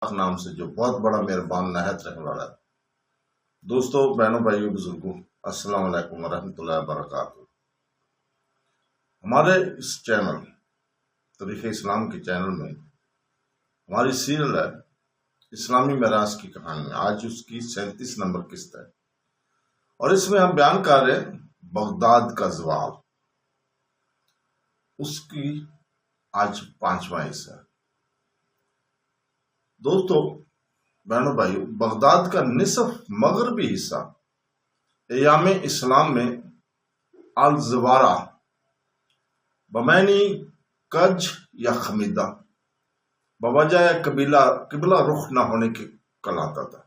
نام سے جو بہت بڑا مہربان نہایت رحم والا ہے۔ دوستوں، بہنوں، بھائیوں، بزرگوں، السلام علیکم ورحمۃ اللہ وبرکاتہ۔ ہمارے اس چینل تاریخ اسلام کے چینل میں ہماری سیریل ہے اسلامی میراث کی کہانی۔ آج اس کی 37 نمبر قسط ہے اور اس میں ہم بیان کر رہے ہیں بغداد کا زوال۔ اس کی آج 5واں حصہ ہے۔ دوستو، بہنوں، بھائیوں، بغداد کا نصف مغربی حصہ ایام اسلام میں الزوارا بمعنی کج یا خمیدہ بوجہ قبلہ رخ نہ ہونے کے کہلاتا تھا۔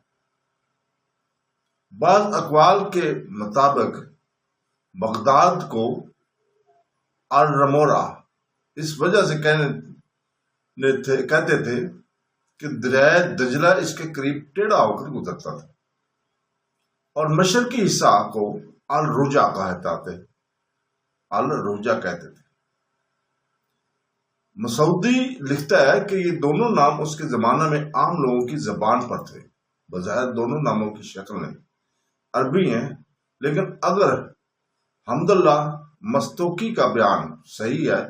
بعض اقوال کے مطابق بغداد کو الرمورا اس وجہ سے کہتے تھے کہ دریائے دجلہ اس کے قریب ٹیڑھا ہو کر گزرتا تھا، اور مشرقی حصہ کو الرجا کہتے تھے۔ مسعودی لکھتا ہے کہ یہ دونوں نام اس کے زمانہ میں عام لوگوں کی زبان پر تھے۔ بظاہر دونوں ناموں کی شکلیں عربی ہیں، لیکن اگر حمداللہ مستوقی کا بیان صحیح ہے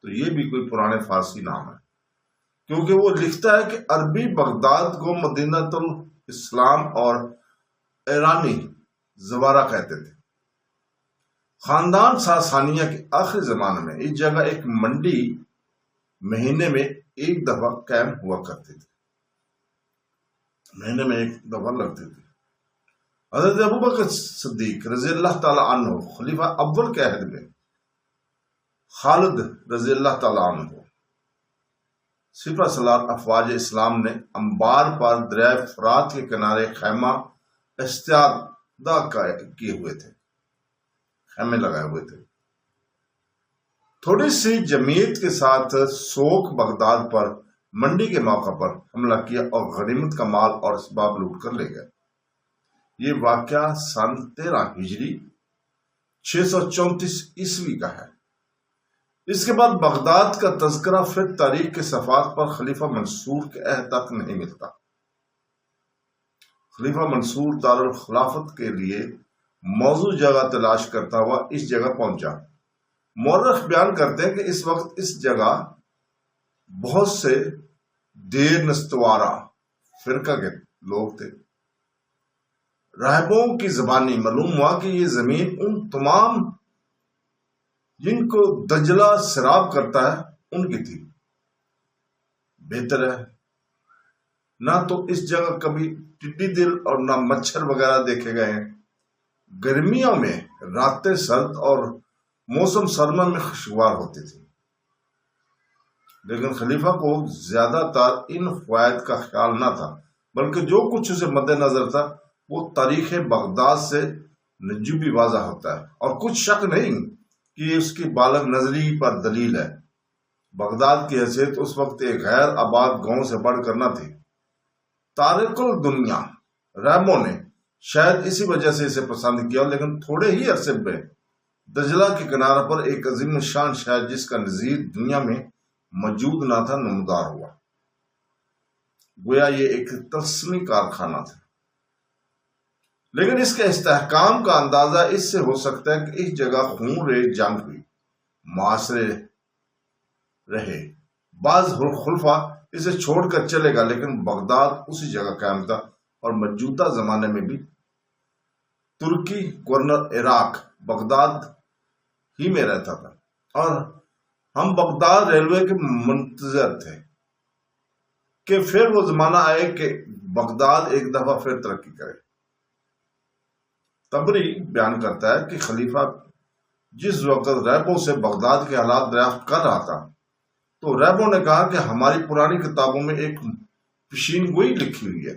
تو یہ بھی کوئی پرانے فارسی نام ہے، کیونکہ وہ لکھتا ہے کہ عربی بغداد کو مدینۃ الاسلام اور ایرانی زوارا کہتے تھے۔ خاندان ساسانیہ کے آخری زمانے میں اس جگہ ایک منڈی مہینے میں ایک دفعہ قائم ہوا کرتی تھی۔ مہینے میں ایک دفعہ لگتی تھی۔ حضرت ابوبکر صدیق رضی اللہ تعالی عنہ خلیفہ اول کے عہد میں خالد رضی اللہ تعالی عنہ سپہ سالار افواج اسلام نے انبار پر دریائے فرات کے کنارے خیمہ استعداد کیے ہوئے تھے، خیمے لگائے ہوئے تھے۔ تھوڑی سی جمعیت کے ساتھ سوک بغداد پر منڈی کے موقع پر حملہ کیا اور غنیمت کا مال اور اسباب لوٹ کر لے گئے۔ یہ واقعہ سن 13 ہجری 634 عیسوی کا ہے۔ اس کے بعد بغداد کا تذکرہ پھر تاریخ کے صفحات پر خلیفہ منصور کے عہد تک نہیں ملتا۔ خلیفہ منصور دارالخلافت کے لیے موزوں جگہ تلاش کرتا ہوا اس جگہ پہنچا۔ مورخ بیان کرتے ہیں کہ اس وقت اس جگہ بہت سے دیر نستوارا فرقہ کے لوگ تھے۔ راہبوں کی زبانی معلوم ہوا کہ یہ زمین ان تمام جن کو دجلہ سیراب کرتا ہے ان کی تھی۔ بہتر ہے نہ تو اس جگہ کبھی ٹڈی دل اور نہ مچھر وغیرہ دیکھے گئے ہیں۔ گرمیوں میں راتیں سرد اور موسم سرما میں خوشگوار ہوتی تھی، لیکن خلیفہ کو زیادہ تر ان فوائد کا خیال نہ تھا، بلکہ جو کچھ اسے مد نظر تھا وہ تاریخ بغداد سے نجومی واضح ہوتا ہے، اور کچھ شک نہیں کہ یہ اس کی بالغ نظری پر دلیل ہے۔ بغداد کی حیثیت اس وقت ایک غیر آباد گاؤں سے بڑھ کر نہ تھی۔ تارک الدنیا راہبوں نے شاید اسی وجہ سے اسے پسند کیا، لیکن تھوڑے ہی عرصے میں دجلہ کے کنارے پر ایک عظیم شان شہر جس کا نظیر دنیا میں موجود نہ تھا نمودار ہوا۔ گویا یہ ایک طلسمی کارخانہ تھا، لیکن اس کے استحکام کا اندازہ اس سے ہو سکتا ہے کہ اس جگہ خون ریز جنگ ہوئی، معاشرے رہے۔ بعض خلفا اسے چھوڑ کر چلے گا، لیکن بغداد اسی جگہ قائم تھا، اور موجودہ زمانے میں بھی ترکی گورنر عراق بغداد ہی میں رہتا تھا، اور ہم بغداد ریلوے کے منتظر تھے کہ پھر وہ زمانہ آئے کہ بغداد ایک دفعہ پھر ترقی کرے۔ تبری بیان کرتا ہے کہ خلیفہ جس وقت ریبوں سے بغداد کے حالات دریافت کر رہا تھا تو ریبوں نے کہا کہ ہماری پرانی کتابوں میں ایک پیشین گوئی لکھی ہوئی ہے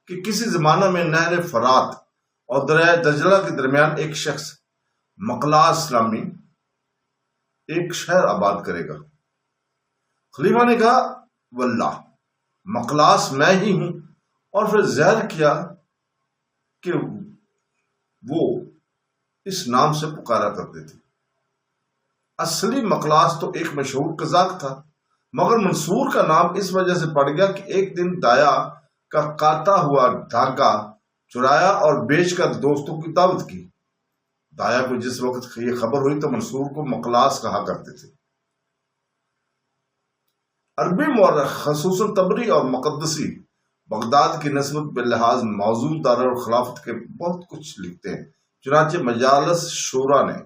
کہ کسی زمانہ میں نہر فرات اور دریائے دجلہ کے درمیان ایک شخص مقلاس نامی ایک شہر آباد کرے گا۔ خلیفہ نے کہا واللہ مقلاس میں ہی ہوں، اور پھر ظاہر کیا کہ وہ اس نام سے پکارا کرتے تھے۔ اصلی مقلاس تو ایک مشہور قزاق تھا مگر منصور کا نام اس وجہ سے پڑ گیا کہ ایک دن دایا کا کاتا ہوا دھاگا چرایا اور بیچ کر دوستوں کی دعوت کی۔ دایا کو جس وقت یہ خبر ہوئی تو منصور کو مقلاس کہا کرتے تھے۔ عربی مورخ خصوصاً طبری اور مقدسی بغداد کی نسبت باللحاظ موضوع دارالخلافت کے بہت کچھ لکھتے ہیں۔ چنانچہ مجالس شورا نے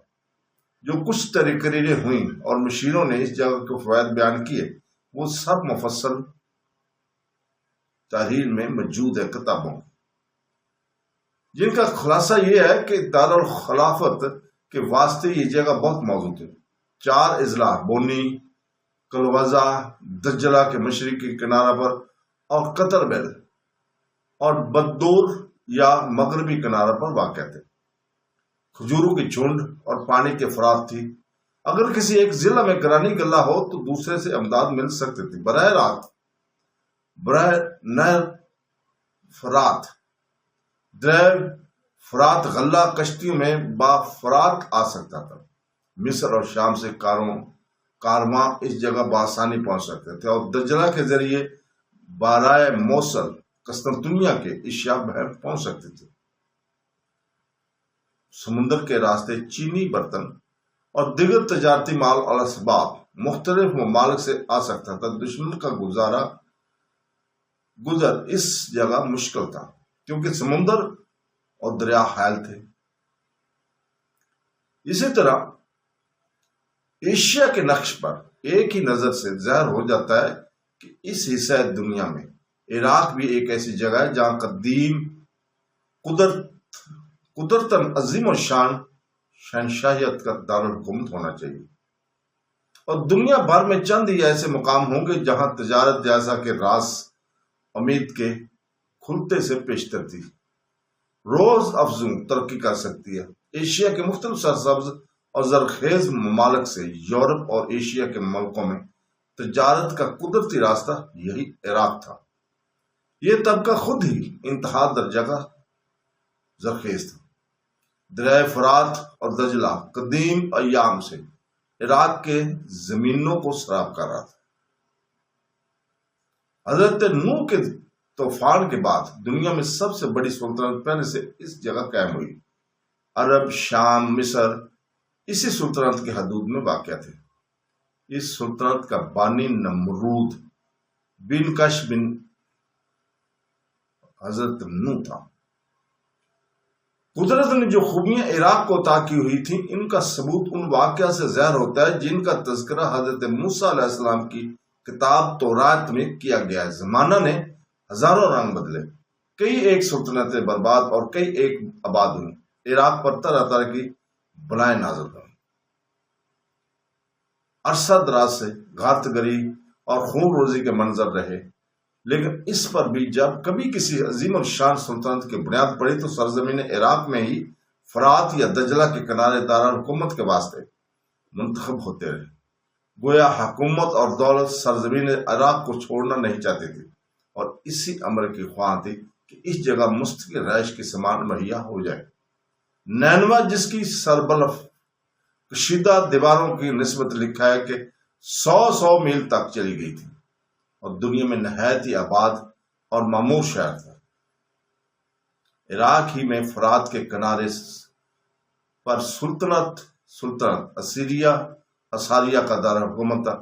جو کچھ تقریریں ہوئیں اور مشیروں نے اس جگہ کے فوائد بیان کیے وہ سب مفصل تحریر میں موجود ہے کتابوں، جن کا خلاصہ یہ ہے کہ دارالخلافت کے واسطے یہ جگہ بہت موزوں ہے۔ 4 اضلاع بونی، کلوزہ، دجلہ کے مشرقی کنارہ پر اور قطر بیل اور بددور یا مغربی کنارہ پر واقع تھے۔ کھجوروں کی جھنڈ اور پانی کے فرات تھی۔ اگر کسی ایک ضلع میں گرانی غلہ ہو تو دوسرے سے امداد مل سکتی تھی۔ براہ راست براہ نہر فرات دریائے فرات غلہ کشتیوں میں با فرات آ سکتا تھا۔ مصر اور شام سے کارواں اس جگہ بآسانی پہنچ سکتے تھے اور دجلہ کے ذریعے بارائے موصل قسطنطنیہ کے اشیاء بحر پہنچ سکتے تھے۔ سمندر کے راستے چینی برتن اور دیگر تجارتی مال اور اسباب مختلف ممالک سے آ سکتا تھا۔ دشمن کا گزر اس جگہ مشکل تھا کیونکہ سمندر اور دریا حائل تھے۔ اسی طرح ایشیا کے نقش پر ایک ہی نظر سے ظاہر ہو جاتا ہے کہ اس حصہ دنیا میں عراق بھی ایک ایسی جگہ ہے جہاں قدیم قدرتاً عظیم و شان شہنشاہیت کا دارالحکومت ہونا چاہیے، اور دنیا بھر میں چند ہی ایسے مقام ہوں گے جہاں تجارت جیسا کہ راس امید کے کھلتے سے پیشتر تھی روز افزوں ترقی کر سکتی ہے۔ ایشیا کے مختلف سرسبز اور زرخیز ممالک سے یورپ اور ایشیا کے ملکوں میں تجارت کا قدرتی راستہ یہی عراق تھا۔ یہ طبقہ خود ہی انتہا درجہ کا زرخیز تھا۔ دریائے فرات اور دجلہ قدیم ایام سے عراق کے زمینوں کو سراب کر رہا تھا۔ حضرت نوح کے طوفان کے بعد دنیا میں سب سے بڑی سلطنت پہلے سے اس جگہ قائم ہوئی۔ عرب، شام، مصر اسی سلطنت کے حدود میں واقع تھے۔ اس سلطنت کا بانی نمرود بن کش بن حضرت نوح تھا۔ قدرت نے جو خوبیاں عراق کو عطا کی ہوئی تھیں ان کا ثبوت ان واقعہ سے ظاہر ہوتا ہے جن کا تذکرہ حضرت موسیٰ علیہ السلام کی کتاب تورات میں کیا گیا ہے۔ زمانہ نے ہزاروں رنگ بدلے، کئی ایک سلطنتیں برباد اور کئی ایک آباد ہوئی۔ عراق پر طرح طرح کی بلائیں نازل ہوئیں، عرصہ دراز سے غارت گری اور خون روزی کے منظر رہے، لیکن اس پر بھی جب کبھی کسی عظیم الشان سلطنت کی بنیاد پڑی تو سرزمین عراق میں ہی فرات یا دجلہ کے کنارے دارالحکومت کے واسطے منتخب ہوتے رہے۔ گویا حکومت اور دولت سرزمین عراق کو چھوڑنا نہیں چاہتی تھی اور اسی امر کی خواہاں تھی کہ اس جگہ مستقل رہائش کی سامان مہیا ہو جائے۔ نینوا جس کی سربلف کشیدہ دیواروں کی نسبت لکھا ہے کہ 100 میل تک چلی گئی تھی اور دنیا میں نہایت ہی آباد اور معمور شہر تھا۔ عراق ہی میں فرات کے کنارے پر سلطنت اساریہ کا دارالحکومت تھا۔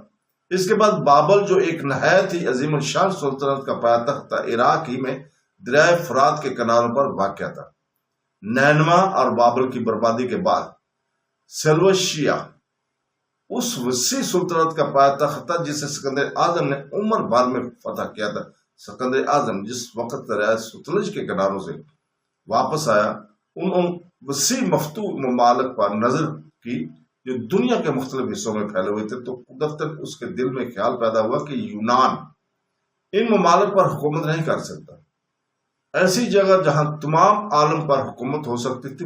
اس کے بعد بابل جو ایک نہایت ہی عظیم الشان سلطنت کا پایتخت تھا، عراق ہی میں دریائے فرات کے کناروں پر واقع تھا۔ نینوا اور بابل کی بربادی کے بعد سلوشیا اس وسیع سلطنت کا پایتخت تھا جسے سکندر اعظم نے عمر بھر میں فتح کیا تھا۔ سکندر اعظم جس وقت دریائے ستلج کے کناروں سے واپس آیا ان وسیع مفتوح ممالک پر نظر کی جو دنیا کے مختلف حصوں میں پھیلے ہوئے تھے تو قدرتاً اس کے دل میں خیال پیدا ہوا کہ یونان ان ممالک پر حکومت نہیں کر سکتا۔ ایسی جگہ جہاں تمام عالم پر حکومت ہو سکتی تھی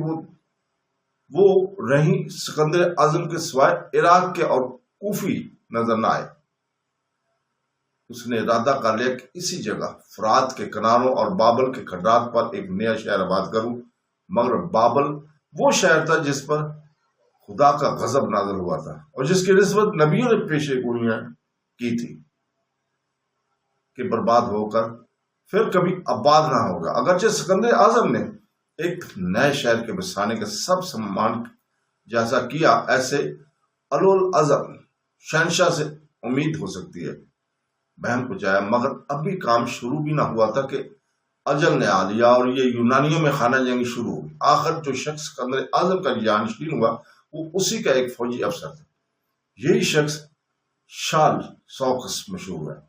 وہ رہیں سکندر اعظم کے سوائے عراق کے اور کوفی نظر نہ آئے۔ اس نے ارادہ کر لیا کہ اسی جگہ فرات کے کناروں اور بابل کے کھڈرات پر ایک نیا شہر آباد کروں، مگر بابل وہ شہر تھا جس پر خدا کا غضب نازل ہوا تھا اور جس کی نسبت نبیوں نے پیشے گوئیاں کی تھی۔ کہ برباد ہو کر پھر کبھی آباد نہ ہوگا۔ اگرچہ سکندر اعظم نے ایک نئے شہر کے بسانے کا سب سامان جیسا کیا، ایسے العظم شہنشاہ سے امید ہو سکتی ہے۔ بہن پچایا، مگر اب بھی کام شروع بھی نہ ہوا تھا کہ اجل نے آ لیا اور یہ یونانیوں میں خانہ جنگی شروع ہوئی۔ آخر جو شخص سکندر اعظم کا جانشین ہوا وہ اسی کا ایک فوجی افسر تھا۔ یہی شخص شال سوکس مشہور ہے۔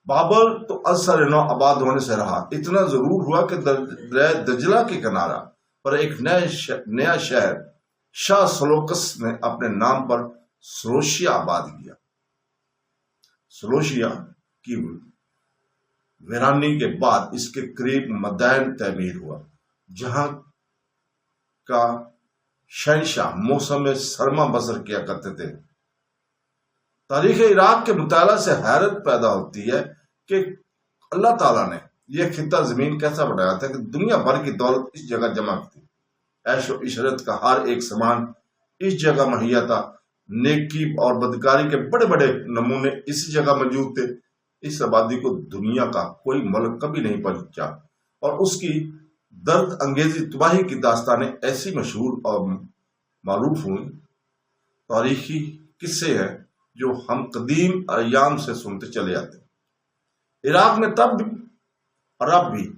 بابل تو اثر نو آباد ہونے سے رہا، اتنا ضرور ہوا کہ دریائے دجلہ کے کنارہ پر ایک نیا شہر شاہ سلوکس نے اپنے نام پر سلوشیا آباد کیا۔ سلوشیا کی ویرانی کے بعد اس کے قریب مدائن تعمیر ہوا، جہاں کا شہنشاہ موسم سرما بسر کیا کرتے تھے۔ تاریخ عراق کے مطالعہ سے حیرت پیدا ہوتی ہے کہ اللہ تعالیٰ نے یہ خطہ زمین کیسا بنایا تھا کہ دنیا بھر کی دولت اس جگہ جمع تھی۔ عیش و عشرت کا ہر ایک سامان اس جگہ مہیا تھا۔ نیکی اور بدکاری کے بڑے بڑے نمونے اسی جگہ موجود تھے۔ اس آبادی کو دنیا کا کوئی ملک کبھی نہیں پہنچا اور اس کی درد انگیزی تباہی کی داستانیں ایسی مشہور اور معروف ہوئیں۔ تاریخی قصے ہیں جو ہم قدیم ایام سے سنتے چلے آتے ہیں۔ عراق میں تب بھی اور اب بھی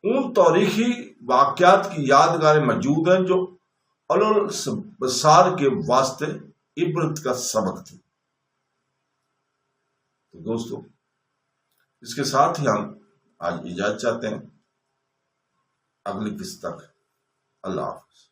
ان تاریخی واقعات کی یادگاریں موجود ہیں جو البصار کے واسطے عبرت کا سبق تھی۔ تو دوستو، اس کے ساتھ ہی ہم آج اجازت چاہتے ہیں۔ اگلی قسط تک اللہ حافظ۔